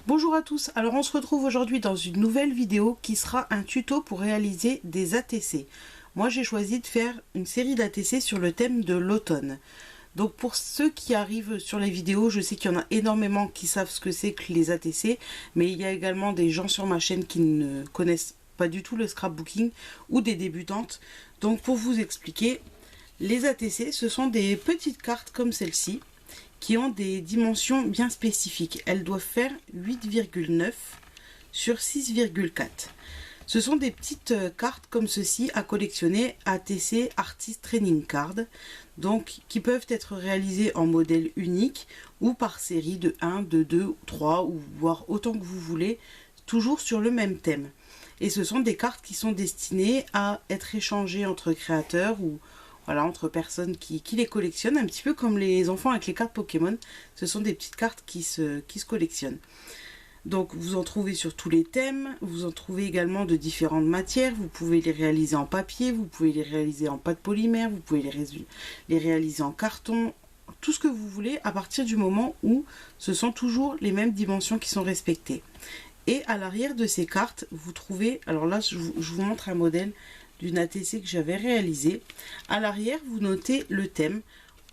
Bonjour à tous, alors on se retrouve aujourd'hui dans une nouvelle vidéo qui sera un tuto pour réaliser des ATC. Moi j'ai choisi de faire une série d'ATC sur le thème de l'automne. Donc pour ceux qui arrivent sur les vidéos, je sais qu'il y en a énormément qui savent ce que c'est que les ATC, mais il y a également des gens sur ma chaîne qui ne connaissent pas du tout le scrapbooking ou des débutantes. Donc pour vous expliquer, les ATC ce sont des petites cartes comme celle-ci qui ont des dimensions bien spécifiques. Elles doivent faire 8,9 sur 6,4. Ce sont des petites cartes comme ceci à collectionner, ATC Artist Training Card, donc qui peuvent être réalisées en modèle unique ou par série de 1, de 2, 3 ou voire autant que vous voulez, toujours sur le même thème. Et ce sont des cartes qui sont destinées à être échangées entre créateurs ou voilà, entre personnes qui les collectionnent, un petit peu comme les enfants avec les cartes Pokémon. Ce sont des petites cartes qui se collectionnent. Donc vous en trouvez sur tous les thèmes, vous en trouvez également de différentes matières, vous pouvez les réaliser en papier, vous pouvez les réaliser en pâte polymère, vous pouvez les réaliser en carton, tout ce que vous voulez à partir du moment où ce sont toujours les mêmes dimensions qui sont respectées. Et à l'arrière de ces cartes, vous trouvez, alors là je vous montre un modèle d'une ATC que j'avais réalisé. À l'arrière, vous notez le thème.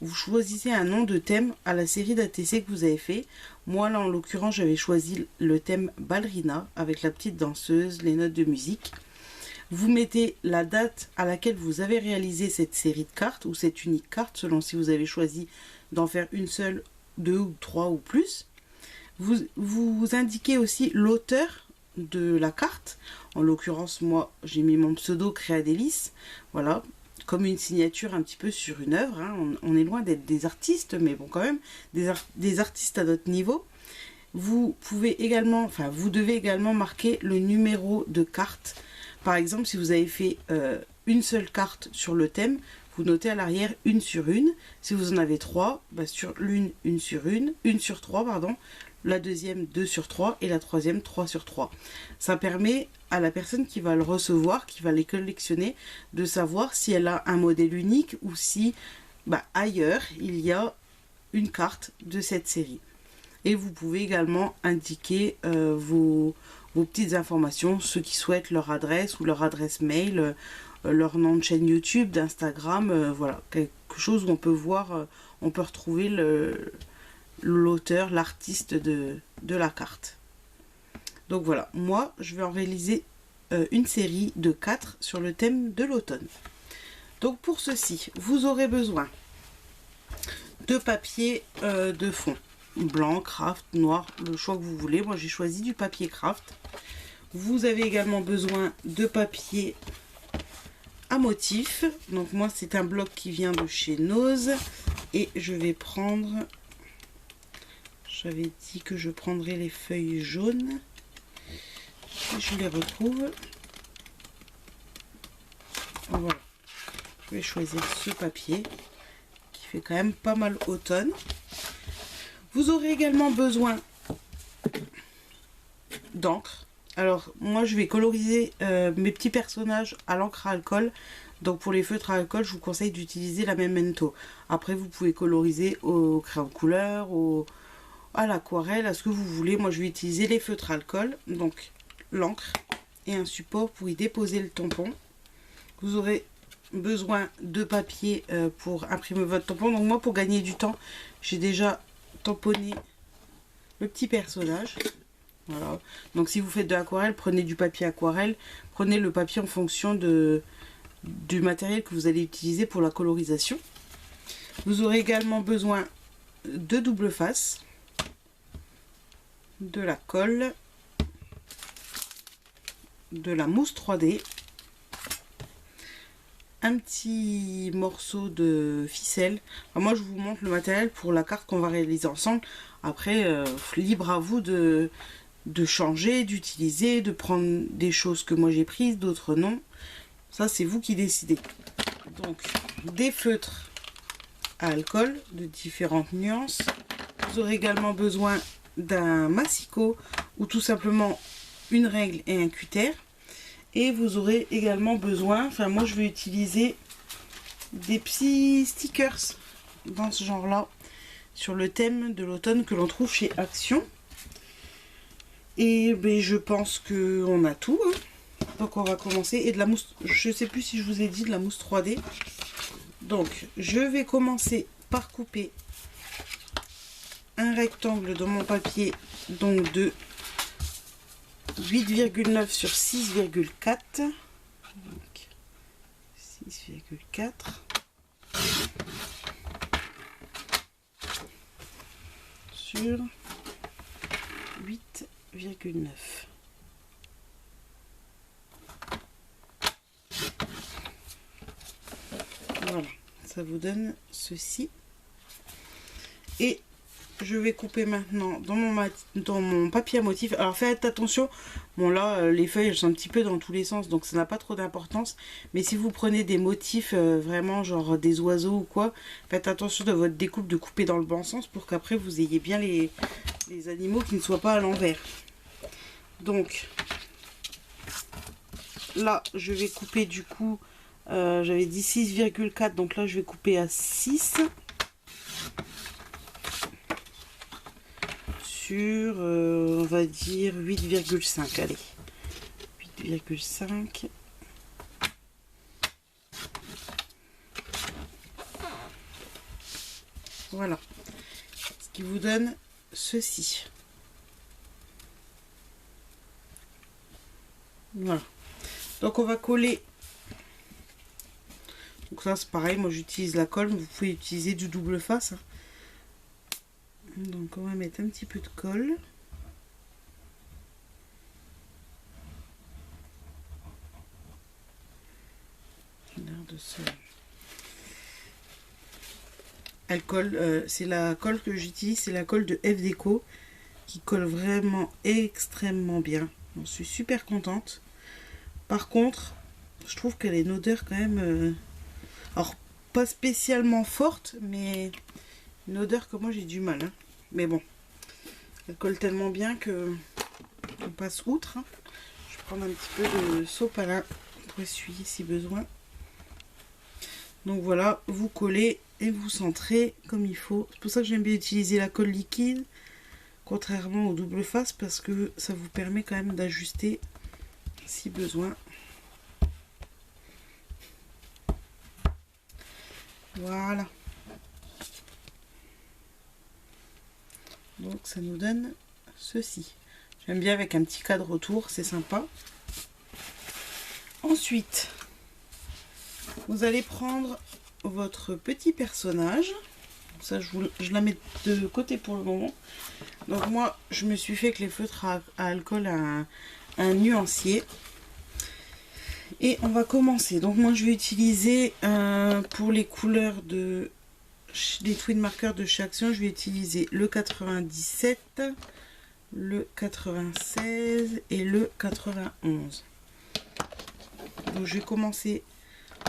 Vous choisissez un nom de thème à la série d'ATC que vous avez fait. Moi, là, en l'occurrence, j'avais choisi le thème ballerina avec la petite danseuse, les notes de musique. Vous mettez la date à laquelle vous avez réalisé cette série de cartes ou cette unique carte, selon si vous avez choisi d'en faire une seule, deux ou trois ou plus. Vous indiquez aussi l'auteur de la carte. En l'occurrence, moi, j'ai mis mon pseudo Créadélis. Voilà, comme une signature un petit peu sur une œuvre. Hein. On est loin d'être des artistes, mais bon, quand même, des artistes à notre niveau. Vous pouvez également, enfin, vous devez également marquer le numéro de carte. Par exemple, si vous avez fait une seule carte sur le thème, vous notez à l'arrière 1 sur 1. Si vous en avez 3, bah sur l'une, 1 sur 1, 1 sur 3, pardon. La deuxième 2 sur 3 et la troisième 3 sur 3. Ça permet à la personne qui va le recevoir, qui va les collectionner, de savoir si elle a un modèle unique ou si ailleurs il y a une carte de cette série. Et vous pouvez également indiquer vos petites informations, ceux qui souhaitent leur adresse ou leur adresse mail, leur nom de chaîne YouTube, d'Instagram, voilà, quelque chose où on peut voir, on peut retrouver l'auteur, l'artiste de la carte. Donc voilà, moi je vais en réaliser une série de 4 sur le thème de l'automne. Donc pour ceci, vous aurez besoin de papier de fond, blanc, craft, noir, le choix que vous voulez. Moi j'ai choisi du papier craft. Vous avez également besoin de papier à motif. Donc moi c'est un bloc qui vient de chez Nose et je vais prendre... J'avais dit que je prendrais les feuilles jaunes. Et je les retrouve. Voilà. Je vais choisir ce papier qui fait quand même pas mal automne. Vous aurez également besoin d'encre. Alors moi je vais coloriser mes petits personnages à l'encre à alcool. Donc pour les feutres à alcool, je vous conseille d'utiliser la Memento. Après vous pouvez coloriser au crayon couleur, à l'aquarelle, à ce que vous voulez. Moi je vais utiliser les feutres alcool, donc l'encre et un support pour y déposer le tampon. Vous aurez besoin de papier pour imprimer votre tampon. Donc moi pour gagner du temps, j'ai déjà tamponné le petit personnage. Voilà. Donc si vous faites de l'aquarelle, prenez du papier aquarelle, prenez le papier en fonction du matériel que vous allez utiliser pour la colorisation. Vous aurez également besoin de double face, de la colle, de la mousse 3D, un petit morceau de ficelle. Alors moi je vous montre le matériel pour la carte qu'on va réaliser ensemble. Après libre à vous de changer, d'utiliser, de prendre des choses que moi j'ai prises, d'autres non. Ça c'est vous qui décidez. Donc des feutres à alcool de différentes nuances. Vous aurez également besoin d'un massicot ou tout simplement une règle et un cutter. Et vous aurez également besoin, enfin moi je vais utiliser des petits stickers dans ce genre là, sur le thème de l'automne que l'on trouve chez Action. Et ben, je pense qu'on a tout, hein. Donc on va commencer. Et de la mousse, je sais plus si je vous ai dit, de la mousse 3D. Donc je vais commencer par couper un rectangle dans mon papier, donc de 8,9 sur 6,4. 6,4. Sur 8,9. Voilà, ça vous donne ceci. Et je vais couper maintenant dans mon papier à motif. Alors faites attention, bon là les feuilles elles sont un petit peu dans tous les sens, donc ça n'a pas trop d'importance. Mais si vous prenez des motifs vraiment genre des oiseaux ou quoi, faites attention de votre découpe de couper dans le bon sens pour qu'après vous ayez bien les animaux qui ne soient pas à l'envers. Donc là je vais couper du coup, j'avais dit 6,4, donc là je vais couper à 6. Sur, on va dire 8,5, allez, 8,5. Voilà, ce qui vous donne ceci. Voilà, donc on va coller. Donc ça c'est pareil, moi j'utilise la colle, vous pouvez utiliser du double face, hein. Donc on va mettre un petit peu de colle. Elle colle, c'est la colle que j'utilise, c'est la colle de F Déco qui colle vraiment extrêmement bien. J'en suis super contente. Par contre, je trouve qu'elle a une odeur quand même, alors pas spécialement forte, mais une odeur que moi j'ai du mal, hein. Mais bon, elle colle tellement bien que on passe outre, hein. Je vais prendre un petit peu de sopalin pour essuyer si besoin. Donc voilà, vous collez et vous centrez comme il faut. C'est pour ça que j'aime bien utiliser la colle liquide, contrairement au double face, parce que ça vous permet quand même d'ajuster si besoin. Voilà. Donc ça nous donne ceci. J'aime bien avec un petit cadre autour, c'est sympa. Ensuite, vous allez prendre votre petit personnage. Ça, je la mets de côté pour le moment. Donc moi, je me suis fait avec les feutres à alcool un nuancier. Et on va commencer. Donc moi, je vais utiliser pour les couleurs des twin markers de chez Action, je vais utiliser le 97, le 96 et le 91. Donc je vais commencer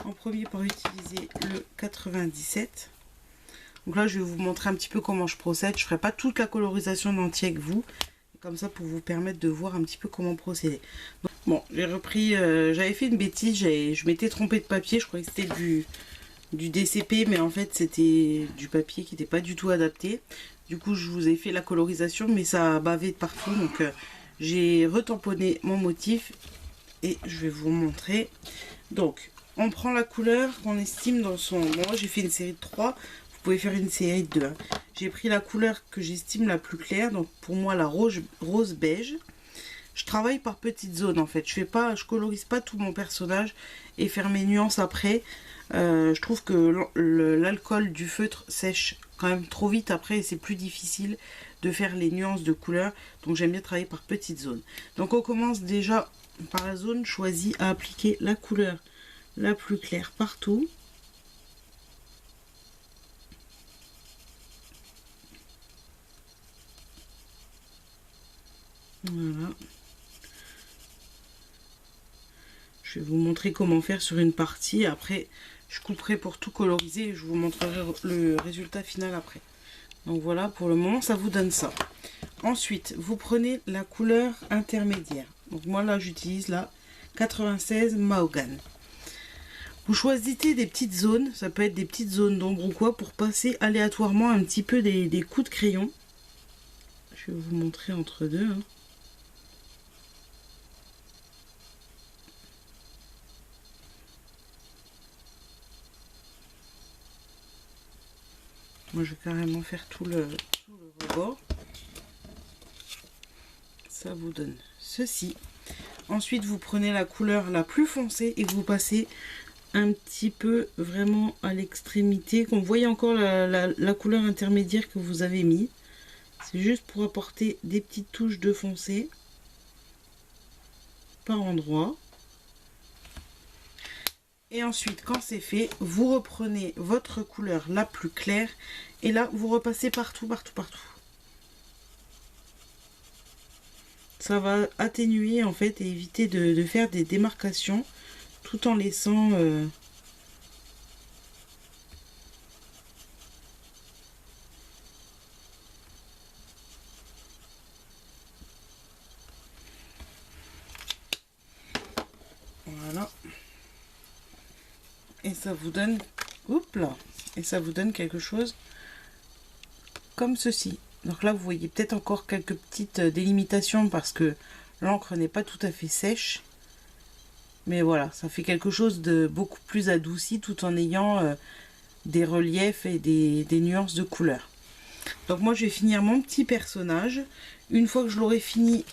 en premier par utiliser le 97. Donc là je vais vous montrer un petit peu comment je procède. Je ne ferai pas toute la colorisation en entier avec vous, comme ça pour vous permettre de voir un petit peu comment procéder. Donc, bon, j'ai repris, j'avais fait une bêtise, je m'étais trompée de papier, je croyais que c'était du DCP, mais en fait c'était du papier qui n'était pas du tout adapté. Du coup je vous ai fait la colorisation, mais ça a bavé de partout, donc j'ai retamponné mon motif et je vais vous montrer. Donc on prend la couleur qu'on estime dans son... Bon, moi j'ai fait une série de 3, vous pouvez faire une série de 2, hein. J'ai pris la couleur que j'estime la plus claire, donc pour moi la rose beige. Je travaille par petites zones en fait, je colorise pas tout mon personnage et faire mes nuances après. Je trouve que l'alcool du feutre sèche quand même trop vite après et c'est plus difficile de faire les nuances de couleurs. Donc j'aime bien travailler par petites zones. Donc on commence déjà par la zone choisie à appliquer la couleur la plus claire partout. Voilà. Je vais vous montrer comment faire sur une partie. Après, je couperai pour tout coloriser et je vous montrerai le résultat final après. Donc voilà, pour le moment, ça vous donne ça. Ensuite, vous prenez la couleur intermédiaire. Donc moi, là, j'utilise la 96 Mahogany. Vous choisissez des petites zones, ça peut être des petites zones d'ombre ou quoi, pour passer aléatoirement un petit peu des coups de crayon. Je vais vous montrer entre deux. Hein. Moi je vais carrément faire tout le rebord. Ça vous donne ceci. Ensuite vous prenez la couleur la plus foncée et vous passez un petit peu vraiment à l'extrémité, qu'on voyait encore la couleur intermédiaire que vous avez mis. C'est juste pour apporter des petites touches de foncé par endroit. Et ensuite, quand c'est fait, vous reprenez votre couleur la plus claire et là, vous repassez partout, partout, partout. Ça va atténuer en fait et éviter de faire des démarcations tout en laissant voilà. Et ça vous donne, oups là, et ça vous donne quelque chose comme ceci. Donc là, vous voyez peut-être encore quelques petites délimitations parce que l'encre n'est pas tout à fait sèche. Mais voilà, ça fait quelque chose de beaucoup plus adouci tout en ayant des reliefs et des nuances de couleurs. Donc moi, je vais finir mon petit personnage. Une fois que je l'aurai fini,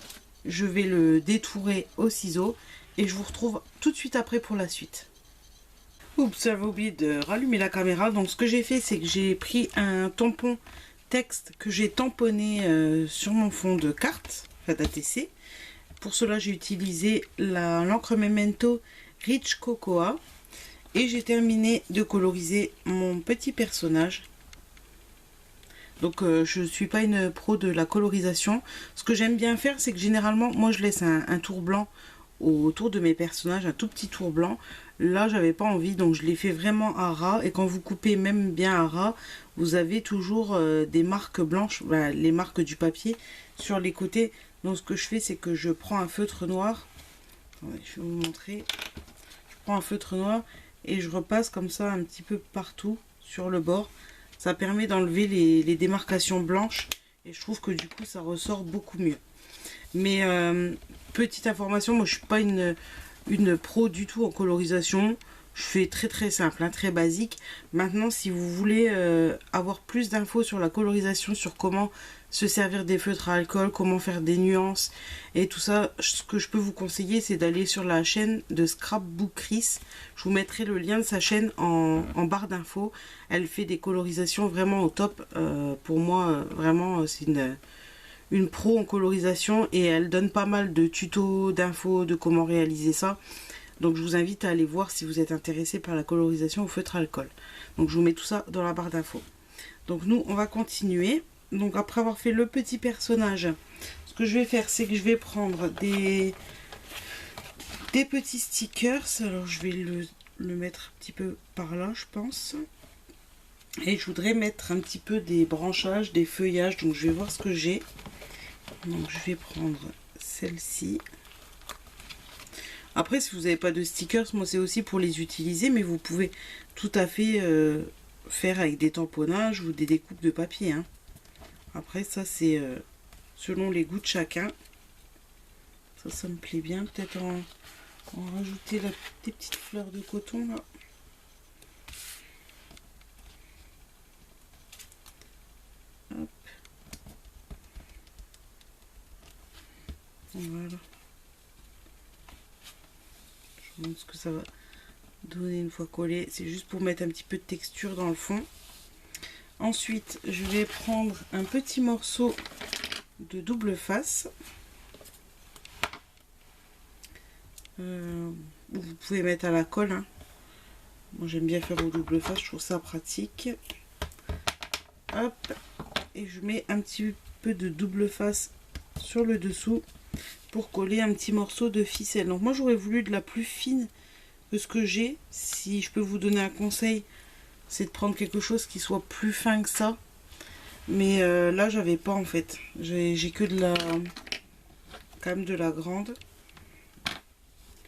je vais le détourer au ciseau et je vous retrouve tout de suite après pour la suite. Oups, j'avais oublié de rallumer la caméra. Donc ce que j'ai fait, c'est que j'ai pris un tampon texte que j'ai tamponné sur mon fond de carte, enfin d'ATC. Pour cela, j'ai utilisé l'encre Memento Rich Cocoa. Et j'ai terminé de coloriser mon petit personnage. Donc je ne suis pas une pro de la colorisation. Ce que j'aime bien faire, c'est que généralement, moi je laisse un tour blanc autour de mes personnages, un tout petit tour blanc. Là, j'avais pas envie, donc je l'ai fait vraiment à ras. Et quand vous coupez même bien à ras, vous avez toujours des marques blanches, voilà, les marques du papier sur les côtés. Donc ce que je fais, c'est que je prends un feutre noir. Attendez, je vais vous montrer. Je prends un feutre noir et je repasse comme ça un petit peu partout sur le bord. Ça permet d'enlever les démarcations blanches et je trouve que du coup ça ressort beaucoup mieux. Mais petite information, moi je suis pas une pro du tout en colorisation. Je fais très très simple, hein, très basique. Maintenant, si vous voulez avoir plus d'infos sur la colorisation, sur comment se servir des feutres à alcool, comment faire des nuances et tout ça, ce que je peux vous conseiller, c'est d'aller sur la chaîne de Scrapbook Chris. Je vous mettrai le lien de sa chaîne en barre d'infos. Elle fait des colorisations vraiment au top. Pour moi, vraiment, c'est une pro en colorisation et elle donne pas mal de tutos, d'infos de comment réaliser ça. Donc je vous invite à aller voir si vous êtes intéressé par la colorisation au feutre à alcool. Donc je vous mets tout ça dans la barre d'infos. Donc nous on va continuer. Donc après avoir fait le petit personnage, ce que je vais faire, c'est que je vais prendre des petits stickers. Alors je vais le mettre un petit peu par là, je pense. Et je voudrais mettre un petit peu des branchages, des feuillages. Donc je vais voir ce que j'ai. Donc je vais prendre celle-ci. Après, si vous n'avez pas de stickers, moi c'est aussi pour les utiliser, mais vous pouvez tout à fait faire avec des tamponnages ou des découpes de papier. Hein. Après, ça c'est selon les goûts de chacun. Ça me plaît bien. Peut-être en rajouter des petites fleurs de coton là. Hop. Voilà. Je vous montre ce que ça va donner une fois collé. C'est juste pour mettre un petit peu de texture dans le fond. Ensuite, je vais prendre un petit morceau de double face. Vous pouvez mettre à la colle. Hein. Moi, j'aime bien faire au double face. Je trouve ça pratique. Hop. Et je mets un petit peu de double face sur le dessous pour coller un petit morceau de ficelle. Donc moi j'aurais voulu de la plus fine que ce que j'ai. Si je peux vous donner un conseil, c'est de prendre quelque chose qui soit plus fin que ça. Mais là j'avais pas en fait. J'ai que de la, quand même de la grande.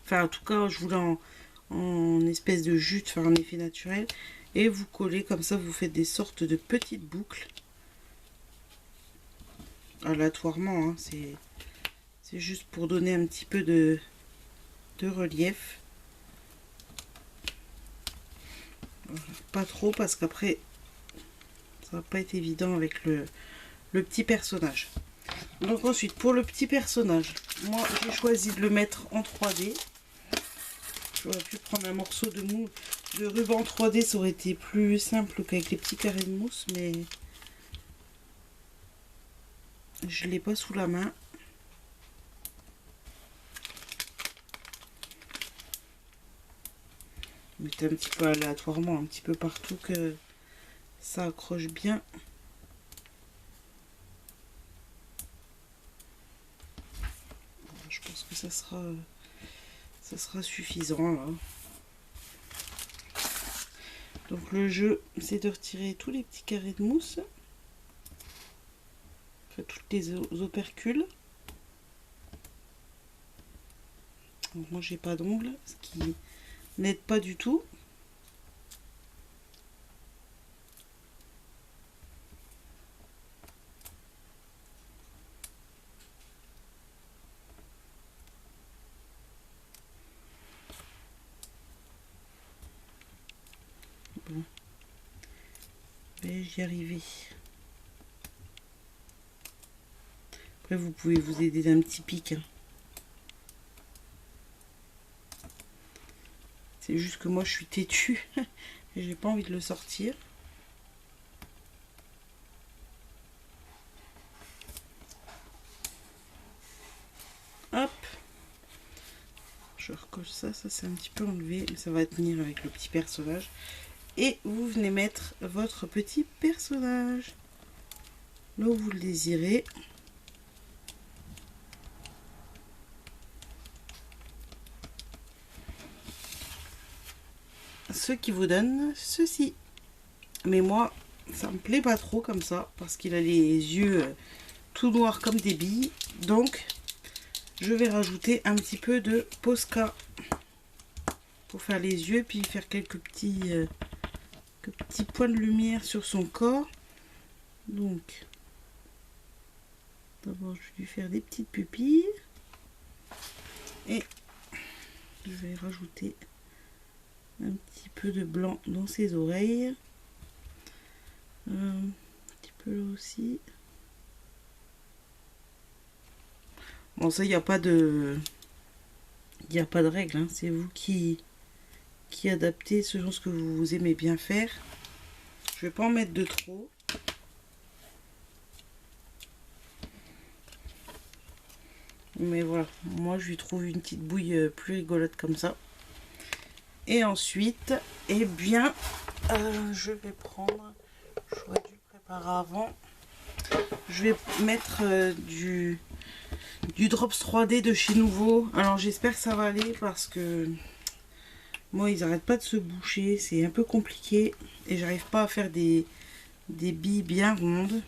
Enfin, en tout cas, je voulais en espèce de jute, faire un effet naturel. Et vous collez comme ça, vous faites des sortes de petites boucles. Aléatoirement, hein, c'est juste pour donner un petit peu de relief. Pas trop parce qu'après ça va pas être évident avec le petit personnage. Donc ensuite pour le petit personnage, moi j'ai choisi de le mettre en 3D. J'aurais pu prendre un morceau de ruban 3D, ça aurait été plus simple qu'avec les petits carrés de mousse, mais je l'ai pas sous la main. Mettez un petit peu aléatoirement, un petit peu partout, que ça accroche bien. Je pense que ça sera suffisant là. Donc le jeu, c'est de retirer tous les petits carrés de mousse, enfin toutes les opercules. Donc moi j'ai pas d'ongles, ce qui n'aide pas du tout. Bon, vais-je y arriver? Après vous pouvez vous aider d'un petit pic, hein. C'est juste que moi je suis têtue et j'ai pas envie de le sortir. Hop, je recolle ça, c'est un petit peu enlevé, mais ça va tenir avec le petit personnage. Et vous venez mettre votre petit personnage là où vous le désirez. Ce qui vous donne ceci. Mais moi, ça me plaît pas trop comme ça, parce qu'il a les yeux tout noirs comme des billes. Donc, je vais rajouter un petit peu de Posca pour faire les yeux, puis faire quelques petits points de lumière sur son corps. Donc, d'abord, je vais lui faire des petites pupilles. Et je vais rajouter un petit peu de blanc dans ses oreilles. Un petit peu là aussi. Bon, ça, il n'y a pas de... Il n'y a pas de règle, hein. C'est vous qui adaptez selon ce que vous aimez bien faire. Je vais pas en mettre de trop. Mais voilà, moi je lui trouve une petite bouille plus rigolote comme ça. Et ensuite, eh bien, je vais prendre... J'aurais dû le préparer avant. Je vais mettre du Drops 3D de chez Nouveau. Alors j'espère que ça va aller parce que moi ils n'arrêtent pas de se boucher. C'est un peu compliqué et j'arrive pas à faire des billes bien rondes.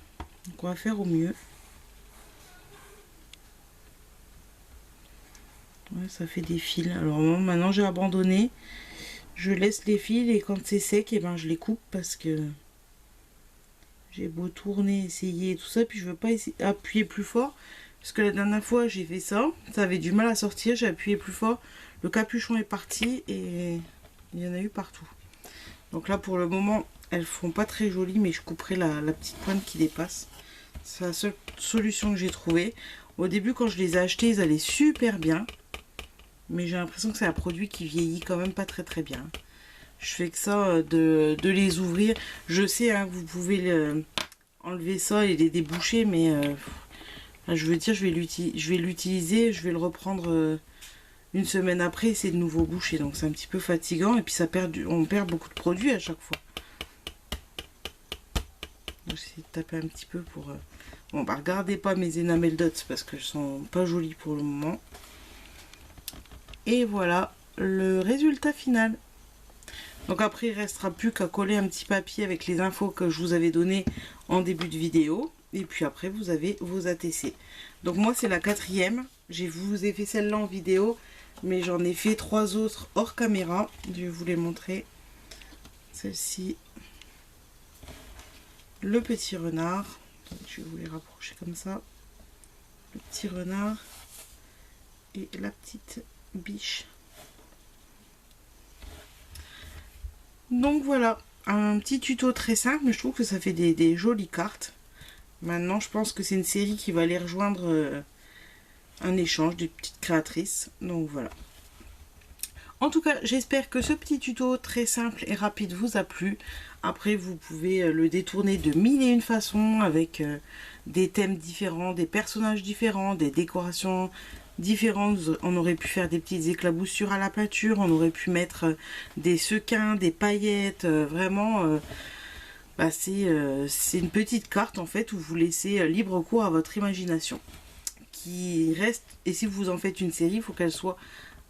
Donc on va faire au mieux. Ouais, ça fait des fils. Alors maintenant j'ai abandonné. Je laisse les fils et quand c'est sec, et ben je les coupe parce que j'ai beau tourner, essayer tout ça, puis je veux pas appuyer plus fort. Parce que la dernière fois j'ai fait ça, ça avait du mal à sortir, j'ai appuyé plus fort, le capuchon est parti et il y en a eu partout. Donc là pour le moment elles font pas très jolies, mais je couperai la petite pointe qui dépasse. C'est la seule solution que j'ai trouvée. Au début quand je les ai achetés ils allaient super bien, mais j'ai l'impression que c'est un produit qui vieillit quand même pas très bien. Je fais que ça de les ouvrir. Je sais hein, que vous pouvez enlever ça et les déboucher, mais je veux dire, je vais l'utiliser, je vais le reprendre une semaine après, c'est de nouveau bouché. Donc c'est un petit peu fatigant et puis on perd beaucoup de produits à chaque fois. Je vais essayer de taper un petit peu pour... Bon, bah regardez pas mes enamel dots parce que sont pas jolies pour le moment. Et voilà le résultat final. Donc après il ne restera plus qu'à coller un petit papier avec les infos que je vous avais données en début de vidéo. Et puis après vous avez vos ATC. Donc moi c'est la 4e. Je vous ai fait celle-là en vidéo. mais j'en ai fait 3 autres hors caméra. Je vais vous les montrer. Celle-ci, le petit renard. Je vais vous les rapprocher comme ça. Le petit renard et la petite biche. Donc voilà, un petit tuto très simple, mais je trouve que ça fait des jolies cartes. Maintenant, je pense que c'est une série qui va aller rejoindre un échange des petites créatrices. Donc voilà. En tout cas, j'espère que ce petit tuto très simple et rapide vous a plu. Après, vous pouvez le détourner de mille et une façons avec des thèmes différents, des personnages différents, des décorations différentes. On aurait pu faire des petites éclaboussures à la peinture, on aurait pu mettre des sequins, des paillettes, vraiment... c'est une petite carte en fait où vous laissez libre cours à votre imagination qui reste, et si vous en faites une série, il faut qu'elle soit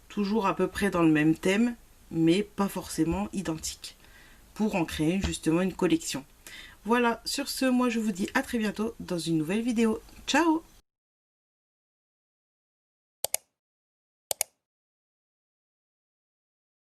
toujours à peu près dans le même thème mais pas forcément identique pour en créer justement une collection. Voilà, sur ce, moi je vous dis à très bientôt dans une nouvelle vidéo. Ciao!